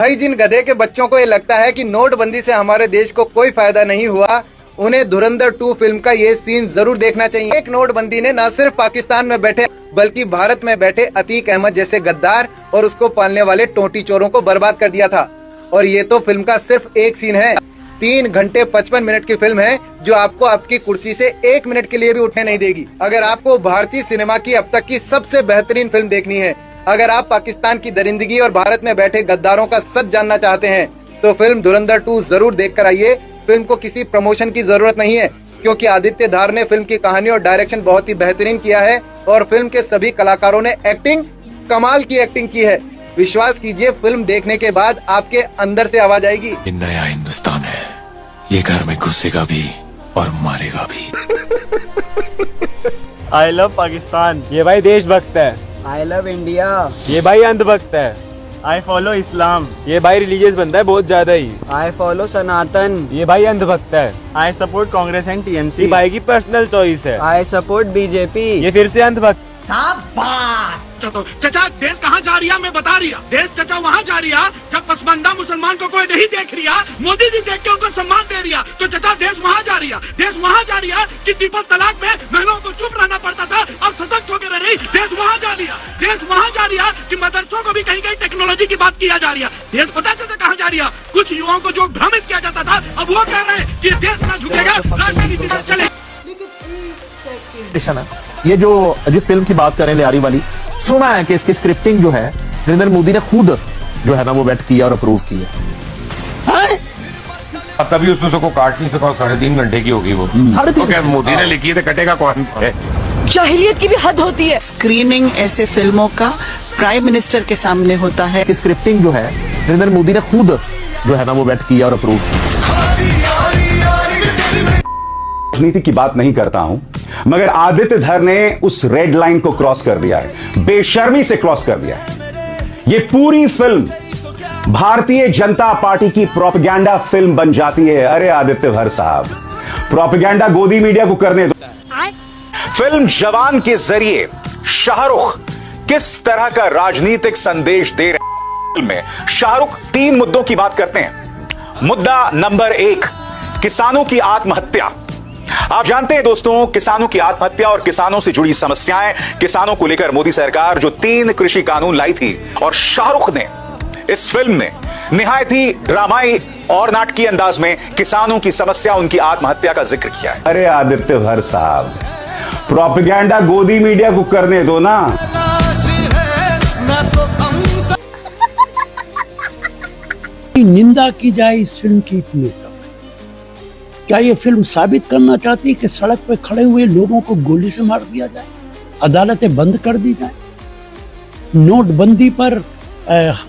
भाई जिन गधे के बच्चों को ये लगता है कि नोटबंदी से हमारे देश को कोई फायदा नहीं हुआ, उन्हें धुरंधर 2 फिल्म का ये सीन जरूर देखना चाहिए। एक नोटबंदी ने न सिर्फ पाकिस्तान में बैठे बल्कि भारत में बैठे अतीक अहमद जैसे गद्दार और उसको पालने वाले टोटी चोरों को बर्बाद कर दिया था। और ये तो फिल्म का सिर्फ एक सीन है। 3 घंटे 55 मिनट की फिल्म है जो आपको आपकी कुर्सी से 1 मिनट के लिए भी उठने नहीं देगी। अगर आपको भारतीय सिनेमा की अब तक की सबसे बेहतरीन फिल्म देखनी है, अगर आप पाकिस्तान की दरिंदगी और भारत में बैठे गद्दारों का सच जानना चाहते हैं, तो फिल्म धुरंधर 2 जरूर देख कर आइए। फिल्म को किसी प्रमोशन की जरूरत नहीं है, क्योंकि आदित्य धार ने फिल्म की कहानी और डायरेक्शन बहुत ही बेहतरीन किया है और फिल्म के सभी कलाकारों ने एक्टिंग कमाल की एक्टिंग की है। विश्वास कीजिए, फिल्म देखने के बाद आपके अंदर से आवाज आएगी, ये नया हिंदुस्तान है, ये घर में घुसेगा भी और मारेगा भी। आई लव पाकिस्तान, ये भाई देशभक्त है। आई लव इंडिया, ये भाई अंधभक्त है। आई फॉलो इस्लाम, ये भाई रिलीजियस बंदा है बहुत ज्यादा ही। आई फॉलो सनातन, ये भाई अंधभक्त है। I support Congress and TMC, भाई की पर्सनल चॉइस है। आई सपोर्ट बीजेपी, ये फिर से अंधभक्त। चचा देश कहाँ जा रिया मैं बता रिया। देश चचा वहाँ जा रिया जब पसमानदा मुसलमान को कोई नहीं देख रिया, मोदी जी देख के उनको सम्मान दे रिया, तो चचा देश वहाँ जा रिया। देश वहाँ जा रिया कि ट्रिपल तलाक में महिलाओं को चुप रहना पड़ता था, अब सशक्त होकर रह रही। देश वहाँ जा रिया, देश वहाँ जा रिया कि मदरसों को भी कहीं कहीं टेक्नोलॉजी की बात किया जा रिया। देश पता चलता कहाँ जा रिया। कुछ युवाओं को जो भ्रमित किया जाता था, अब वो कह रहे हैं कि देश ना झुकेगा, राजनीति से चले। ये जो जिस फिल्म की बात करें लियारी वाली, सुना है कि इसकी स्क्रिप्टिंग जो है नरेंद्र मोदी ने खुद जो है ना वो वेट किया और अप्रूव किया। तभी उसमें से को काट नहीं सका, 3.5 घंटे की होगी वो। 3.5 मोदी ने लिखी है तो कटेगा कौन है। जाहिलियत की भी हद होती है। स्क्रीनिंग ऐसे फिल्मों का प्राइम मिनिस्टर के सामने होता है। कि स्क्रिप्टिंग जो है नरेंद्र मोदी ने खुद जो है ना वो वेट किया और अप्रूव किया। राजनीति की बात नहीं करता हूं, मगर आदित्य धर ने उस रेड लाइन को क्रॉस कर दिया है, बेशर्मी से क्रॉस कर दिया है। ये पूरी फिल्म भारतीय जनता पार्टी की प्रोपेगेंडा फिल्म बन जाती है। अरे आदित्य धर साहब, प्रोपेगेंडा गोदी मीडिया को करने दो। फिल्म जवान के जरिए शाहरुख किस तरह का राजनीतिक संदेश दे रहे हैं। फिल्म में शाहरुख 3 मुद्दों की बात करते हैं। मुद्दा नंबर 1, किसानों की आत्महत्या। आप जानते हैं दोस्तों, किसानों की आत्महत्या और किसानों से जुड़ी समस्याएं, किसानों को लेकर मोदी सरकार जो 3 कृषि कानून लाई थी, और शाहरुख ने इस फिल्म में निहायत ही ड्रामाई और नाटकीय अंदाज में किसानों की समस्या, उनकी आत्महत्या का जिक्र किया है। अरे आदित्य भर साहब, प्रोपेगेंडा गोदी मीडिया को करने दो ना। निंदा की जाए इस फिल्म की इतनी कम। क्या ये फिल्म साबित करना चाहती है कि सड़क पर खड़े हुए लोगों को गोली से मार दिया जाए, अदालतें बंद कर दी जाए? नोटबंदी पर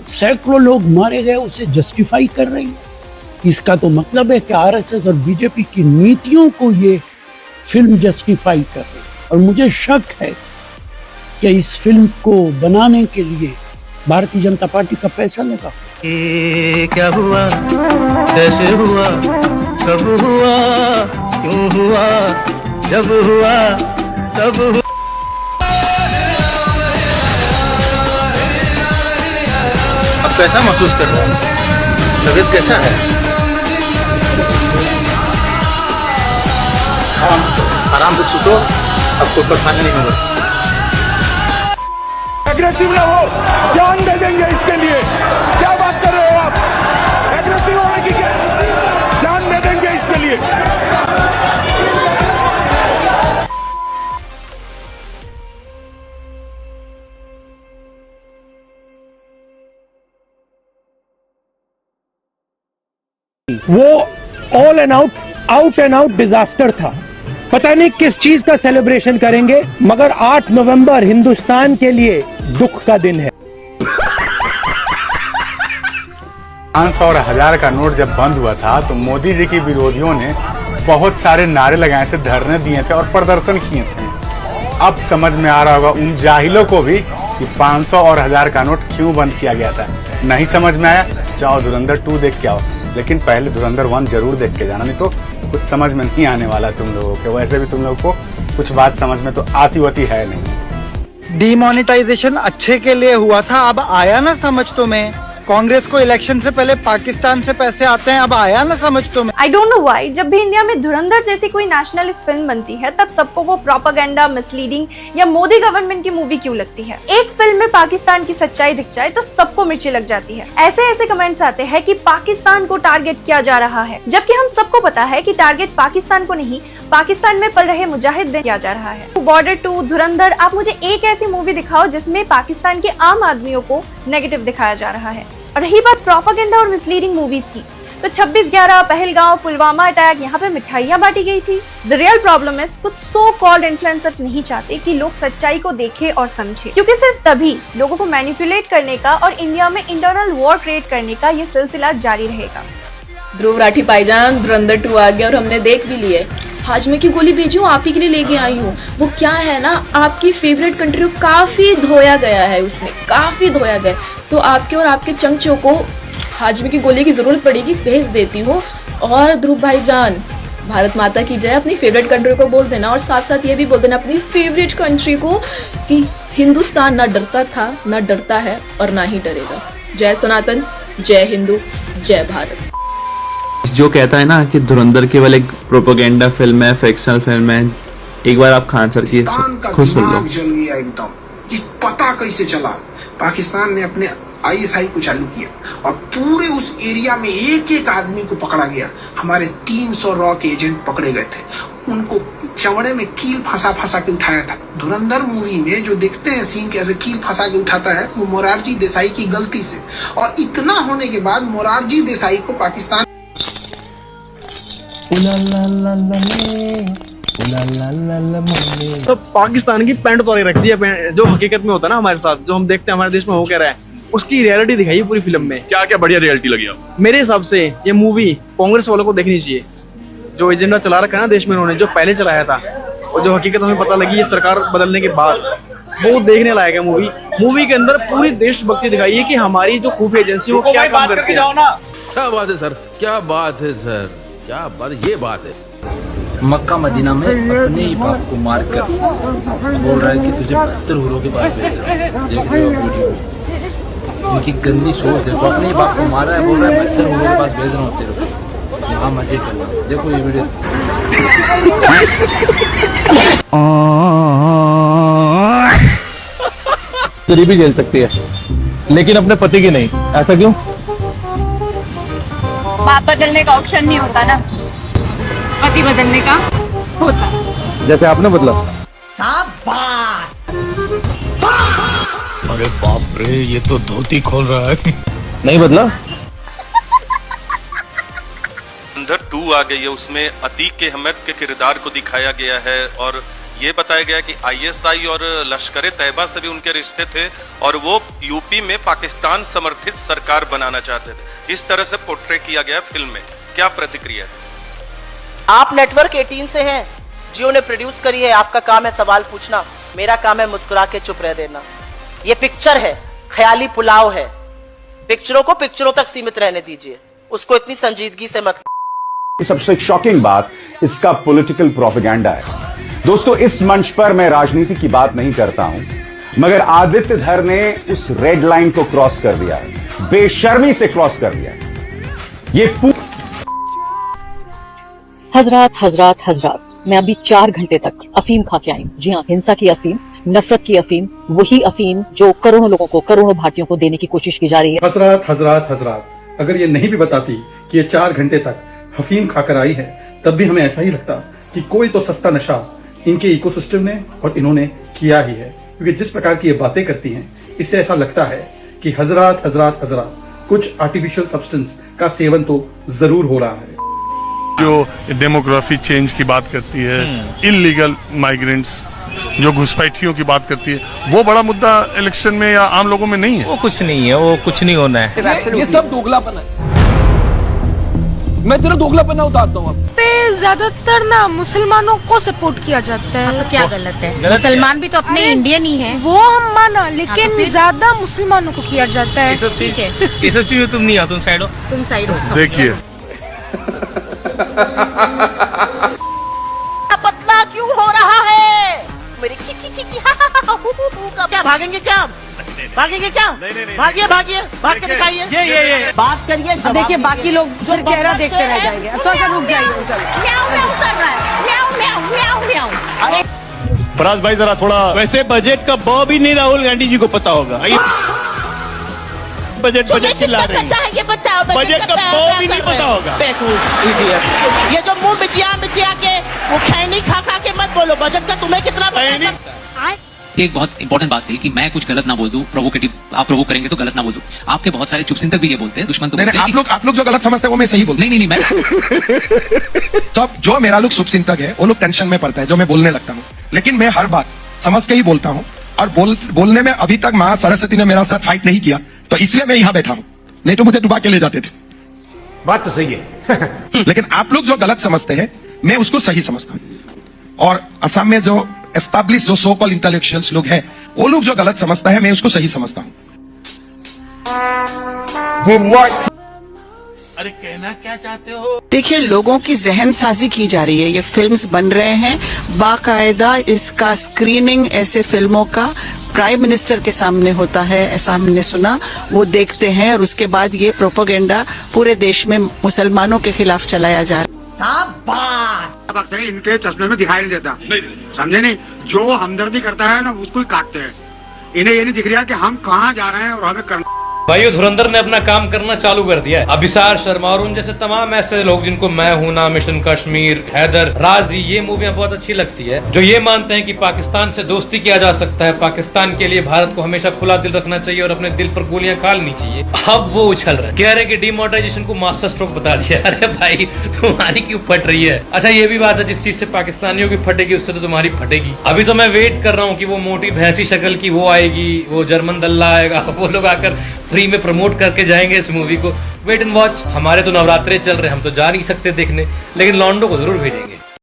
सैकड़ों लोग मारे गए, उसे जस्टिफाई कर रही है। इसका तो मतलब है कि आरएसएस और बीजेपी की नीतियों को ये फिल्म जस्टिफाई कर रही है। और मुझे शक है कि इस फिल्म को बनाने के लिए भारतीय जनता पार्टी का पैसा लगा। क्या हुआ, कैसे हुआ, कब हुआ, क्यों हुआ, जब हुआ तब हुआ। अब कैसा महसूस कर रहा है? तबीयत कैसा है? आराम से सुतो, अब कोई परेशानी नहीं होगा। एग्रेसिव ना हो, जान दे देंगे इसके लिए। क्या बात कर रहे हो आप? एग्रेसिव होने की क्या, जान दे देंगे इसके लिए। वो all and out and out disaster था। पता नहीं किस चीज का सेलिब्रेशन करेंगे, मगर 8 नवंबर हिंदुस्तान के लिए दुख का दिन है। 500 और 1000 का नोट जब बंद हुआ था तो मोदी जी के विरोधियों ने बहुत सारे नारे लगाए थे, धरने दिए थे और प्रदर्शन किए थे। अब समझ में आ रहा होगा उन जाहिलों को भी कि 500 और 1000 का नोट क्यों बंद किया गया था। नहीं समझ में आया, जाओ धुरंधर 2 देख के आओ, लेकिन पहले धुरंधर 1 जरूर देख के जाना, नहीं तो कुछ समझ में नहीं आने वाला तुम लोगों के। वैसे भी तुम लोगों को कुछ बात समझ में तो आती होती है नहीं। डिमोनेटाइजेशन अच्छे के लिए हुआ था, अब आया ना समझ तुम्हें। कांग्रेस को इलेक्शन से पहले पाकिस्तान से पैसे आते हैं, अब आया ना समझ तो मैं। आई डोंट नो व्हाई जब भी इंडिया में धुरंधर जैसी कोई नेशनलिस्ट फिल्म बनती है तब सबको वो प्रोपेगेंडा, मिसलीडिंग या मोदी गवर्नमेंट की मूवी क्यों लगती है। एक फिल्म में पाकिस्तान की सच्चाई दिख जाए तो सबको मिर्ची लग जाती है। ऐसे कमेंट्स आते हैं कि पाकिस्तान को टारगेट किया जा रहा है, जबकि हम सबको पता है कि टारगेट पाकिस्तान को नहीं, पाकिस्तान में पल रहे मुजाहिद किया जा रहा है। बॉर्डर 2, धुरंधर, आप मुझे एक ऐसी मूवी दिखाओ जिसमें पाकिस्तान के आम आदमियों को नेगेटिव दिखाया जा रहा है। और रही बात प्रोपेगेंडा और मिसलीडिंग मूवीज की, तो 26/11, पहलगांव, पुलवामा अटैक, यहाँ पे मिठाइयाँ बांटी गई थी। द रियल प्रॉब्लम है कुछ सो कॉल्ड इन्फ्लुएंसर्स नहीं चाहते कि लोग सच्चाई को देखें और समझें, क्योंकि सिर्फ तभी लोगों को मैनिपुलेट करने का और इंडिया में इंटरनल वॉर क्रिएट करने का ये सिलसिला जारी रहेगा। ध्रुव राठी भाईजान, धुरंधर 2 आ गया और हमने देख भी लिए। हाजमे की गोली भेजी हूँ, आप ही के लिए लेके आई हूँ। वो क्या है ना, आपकी फेवरेट कंट्री को काफी धोया गया है, उसमें काफी धोया गया, तो आपके और आपके चमचों को हाजमे की गोली की जरूरत पड़ेगी, भेज देती हूँ। और ध्रुव भाईजान, भारत माता की जय अपनी फेवरेट कंट्री को बोल देना, और साथ साथ ये भी बोल देना अपनी फेवरेट कंट्री को कि हिंदुस्तान ना डरता था, ना डरता है और ना ही डरेगा। जय सनातन, जय हिंदू, जय भारत। जो कहता है ना कि धुरंधर केवल एक प्रोपेगेंडा फिल्म है, फिक्शनल फिल्म है, एक बार आप खान सर की खुद सुन लो। जल गया एकदम कि पता कैसे चला। पाकिस्तान ने अपने ISI को चालू किया और पूरे उस एरिया में एक एक आदमी को पकड़ा गया। हमारे 300 रॉ के एजेंट पकड़े गए थे, उनको चमड़े में कील फंसा के उठाया था। धुरंधर मूवी में जो देखते हैं सीन कैसे कील फंसा के उठाता है, वो मोरारजी देसाई की गलती से। और इतना होने के बाद मोरारजी देसाई को पाकिस्तान तो पाकिस्तान की पैंट तोड़ रख दिया, जो हकीकत में होता है ना हमारे साथ, जो हम देखते हैं हमारे देश में हो क्या रहा है, उसकी रियलिटी दिखाई है पूरी फिल्म में। क्या क्या बढ़िया रियलिटी लगी आपको? मेरे हिसाब से ये मूवी कांग्रेस वालों को देखनी चाहिए। जो एजेंडा चला रखा है ना देश में उन्होंने, जो पहले चलाया था और जो हकीकत हमें पता लगी ये सरकार बदलने के बाद, वो देखने लायक है मूवी। मूवी के अंदर पूरी देशभक्ति दिखाई है कि हमारी जो खुफिया एजेंसी वो क्या काम करती है। क्या बात है सर, क्या बात है सर, क्या बात, ये बात है। मक्का मदीना में अपने ही बाप को मार कर बोल रहा है कि तुझे 72 हुरों के पास भेज रहा है। देख रहे हो वीडियो में, उनकी गंदी सोच देखो। अपने ही बाप को मार रहा है, बोल रहा है 72 हुरों के पास भेज रहा हूँ तेरे को, यहाँ मजे करना। देखो ये वीडियो। तेरी भी झेल सकती है लेकिन अपने पति की नहीं, ऐसा क्यों? बाप बदलने का ऑप्शन नहीं होता ना, पति बदलने का होता। जैसे आपने बदला। शाबाश। अरे बाप रे, ये तो धोती खोल रहा है। नहीं बदला। धुरंधर 2 आ गई है, उसमें अतीक अहमद के किरदार को दिखाया गया है और ये बताया गया कि ISI और लश्कर तैयबा से भी उनके रिश्ते थे और वो यूपी में पाकिस्तान समर्थित सरकार बनाना चाहते थे। इस तरह से पोर्ट्रे किया गया फिल्म में। क्या प्रतिक्रिया है? आप नेटवर्क 18 से हैं, जियो ने प्रोड्यूस करी है। आपका काम है सवाल पूछना, मेरा काम है मुस्कुरा के चुप रह देना। ये पिक्चर है, ख्याली पुलाव है। पिक्चरों को पिक्चरों तक सीमित रहने दीजिए, उसको इतनी संजीदगी से मत। सबसे शॉकिंग बात इसका पॉलिटिकल प्रोपेगेंडा है। दोस्तों, इस मंच पर मैं राजनीति की बात नहीं करता हूं, मगर आदित्य धर ने उस रेड लाइन को क्रॉस कर दिया है, बेशर्मी से क्रॉस कर दिया है। ये हजरात, मैं अभी 4 घंटे तक अफीम खा के आई हूँ। जी हाँ, हिंसा की अफीम, नफरत की अफीम, वही अफीम जो करोड़ों लोगों को, करोड़ों भारतीयों को देने की कोशिश की जा रही है। हजरात, अगर ये नहीं भी बताती कि ये 4 घंटे तक अफीम खाकर आई है, तब भी हमें ऐसा ही लगता कि कोई तो सस्ता नशा इनके इकोसिस्टम ने और इन्होंने किया ही है। क्योंकि जिस प्रकार की ये बातें करती हैं, इससे ऐसा लगता है कि हजरात कुछ आर्टिफिशियल सब्सटेंस का सेवन तो जरूर हो रहा है। जो डेमोग्राफी चेंज की बात करती है, इलीगल माइग्रेंट्स, जो घुसपैठियों की बात करती है, वो बड़ा मुद्दा इलेक्शन में या आम लोगों में नहीं है। वो कुछ नहीं है, वो कुछ नहीं होना है। ये सब दोगलापन है। मैं तेरा दोगलापन उतारता हूँ। पे ज्यादातर ना मुसलमानों को सपोर्ट किया जाता है। तो क्या गलत है? मुसलमान भी तो अपने इंडियन ही हैं। वो हम माना, लेकिन ज्यादा मुसलमानों को किया जाता है। ये सब चीज में तुम नहीं आओ, तुम साइड हो। देखिए पतला क्यों हो रहा है? मेरी क्या भागेंगे क्या? भागेंगे क्या? भागिए भागिए, भाग के दिखाइए। ये बात करिए। अब देखिए बाकी लोग फिर चेहरा देखते रह जाएंगे। अब थोड़ा सा रुक जाइए। फराज भाई जरा थोड़ा, वैसे बजट का बॉ भी नहीं राहुल गांधी जी को पता होगा। बजट चिल्ला रहे हैं, ये बताओ बजट का बॉ भी नहीं पता होगा। ये जो मुंह मिचिया के वो खैनी खा के मत बोलो, बजट का तुम्हें कितना पता? एक बहुत इंपॉर्टेंट बात थी कि मैं कुछ गलत ना बोल दूं, प्रोवोकेटिव आप प्रोवोक करेंगे तो गलत ना बोल दूं। आपके बहुत सारे चुपसिंतक भी ये बोलते हैं, दुश्मन तो बोलते हैं आप लोग जो गलत समझते हैं वो मैं सही बोल। नहीं मैं सब जो मेरा लोग शुभचिंतक है वो लोग टेंशन में पड़ता है जो मैं बोलने लगता हूँ, लेकिन मैं हर बात समझ के ही बोलता हूँ। और बोलने में अभी तक माँ सरस्वती ने मेरा साथ फाइट नहीं किया, तो इसलिए मैं यहाँ बैठा हूँ, नहीं तो मुझे डुबा के ले जाते थे। बात तो सही है। लेकिन आप लोग जो गलत समझते हैं मैं उसको सही समझता हूँ। और असम में जो एस्टैब्लिश जो सो कॉल्ड इंटेलेक्चुअल्स लोग हैं वो लोग जो गलत समझता है मैं उसको सही समझता हूँ। अरे कहना क्या चाहते हो? देखिए लोगों की जहन साजी की जा रही है, ये फिल्म्स बन रहे हैं बाकायदा, इसका स्क्रीनिंग ऐसे फिल्मों का प्राइम मिनिस्टर के सामने होता है, ऐसा हमने सुना, वो देखते हैं और उसके बाद ये प्रोपेगेंडा पूरे देश में मुसलमानों के खिलाफ चलाया जा रहा है। इनके चश्मे में दिखाई नहीं देता, समझे नहीं? जो हमदर्दी करता है ना उसको ही काटते हैं। इन्हें ये नहीं दिख रहा कि हम कहाँ जा रहे हैं और हमें करना। भाइयों धुरंधर ने अपना काम करना चालू कर दिया है। अभिसार शर्मा और उन जैसे तमाम ऐसे लोग जिनको मैं हूं ना, मिशन कश्मीर, हैदर, राजी, ये मूवियां बहुत अच्छी लगती है, जो ये मानते हैं कि पाकिस्तान से दोस्ती किया जा सकता है, पाकिस्तान के लिए भारत को हमेशा खुला दिल रखना चाहिए और अपने दिल पर गोलियां खालनी चाहिए। अब वो उछल रहे, कह रहे कि डिमोनेटाइजेशन को मास्टर स्ट्रोक बता दिया। अरे भाई तुम्हारी क्यों फट रही है? अच्छा ये भी बात है, जिस चीज से पाकिस्तानियों की फटेगी उससे तो तुम्हारी फटेगी। अभी तो मैं वेट कर रहा हूँ कि वो मोटी भैंसी शक्ल की वो आएगी, वो जर्मन दल्ला आएगा, वो लोग आकर फ्री में प्रमोट करके जाएंगे इस मूवी को। Wait and watch. हमारे तो नवरात्रे चल रहे, हम तो जा नहीं सकते देखने, लेकिन लॉन्डो को जरूर भेजेंगे।